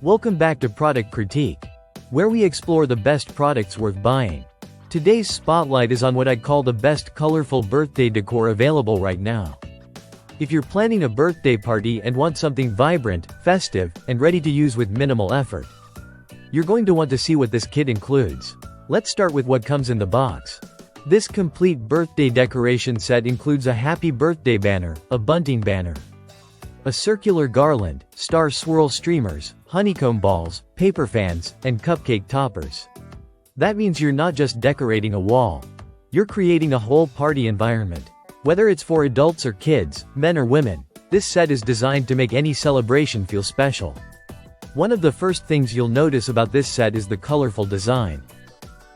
Welcome back to Product Critique, where we explore the best products worth buying. Today's spotlight is on what I'd call the best colorful birthday decor available right now. If you're planning a birthday party and want something vibrant, festive, and ready to use with minimal effort, you're going to want to see what this kit includes. Let's start with what comes in the box. This complete birthday decoration set includes a happy birthday banner, a bunting banner, a circular garland, star swirl streamers, honeycomb balls, paper fans, and cupcake toppers. That means you're not just decorating a wall. You're creating a whole party environment. Whether it's for adults or kids, men or women, this set is designed to make any celebration feel special. One of the first things you'll notice about this set is the colorful design.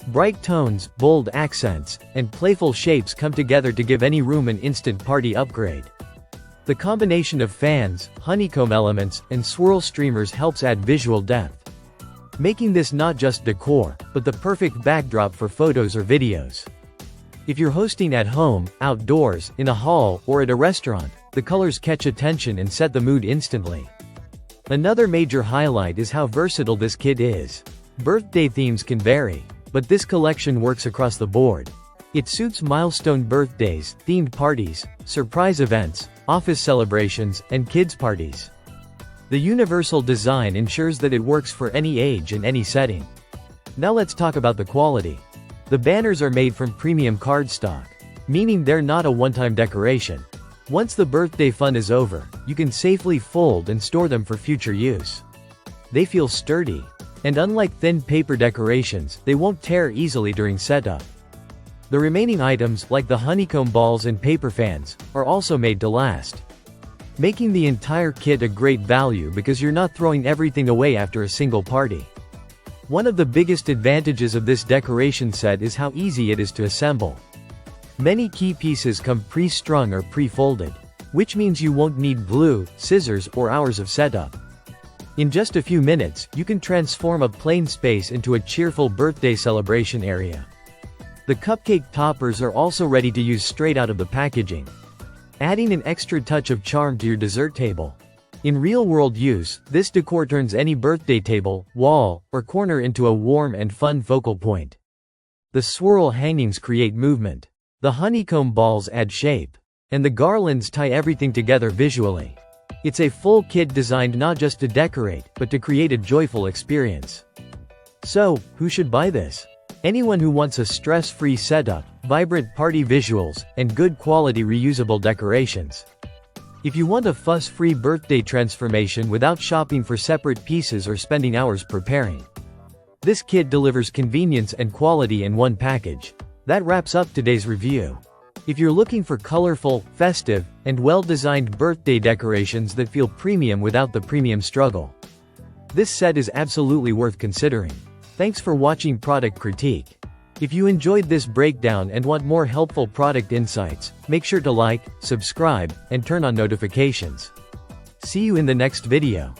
Bright tones, bold accents, and playful shapes come together to give any room an instant party upgrade. The combination of fans, honeycomb elements, and swirl streamers helps add visual depth, making this not just decor, but the perfect backdrop for photos or videos. If you're hosting at home, outdoors, in a hall, or at a restaurant, the colors catch attention and set the mood instantly. Another major highlight is how versatile this kit is. Birthday themes can vary, but this collection works across the board. It suits milestone birthdays, themed parties, surprise events, office celebrations, and kids' parties. The universal design ensures that it works for any age and any setting. Now let's talk about the quality. The banners are made from premium cardstock, meaning they're not a one-time decoration. Once the birthday fun is over, you can safely fold and store them for future use. They feel sturdy, and unlike thin paper decorations, they won't tear easily during setup. The remaining items, like the honeycomb balls and paper fans, are also made to last, making the entire kit a great value because you're not throwing everything away after a single party. One of the biggest advantages of this decoration set is how easy it is to assemble. Many key pieces come pre-strung or pre-folded, which means you won't need glue, scissors, or hours of setup. In just a few minutes, you can transform a plain space into a cheerful birthday celebration area. The cupcake toppers are also ready to use straight out of the packaging, adding an extra touch of charm to your dessert table. In real-world use, this decor turns any birthday table, wall, or corner into a warm and fun focal point. The swirl hangings create movement. The honeycomb balls add shape. And the garlands tie everything together visually. It's a full kit designed not just to decorate, but to create a joyful experience. So, who should buy this? Anyone who wants a stress-free setup, vibrant party visuals, and good quality reusable decorations. If you want a fuss-free birthday transformation without shopping for separate pieces or spending hours preparing, this kit delivers convenience and quality in one package. That wraps up today's review. If you're looking for colorful, festive, and well-designed birthday decorations that feel premium without the premium struggle, this set is absolutely worth considering. Thanks for watching Product Critique. If you enjoyed this breakdown and want more helpful product insights, make sure to like, subscribe, and turn on notifications. See you in the next video.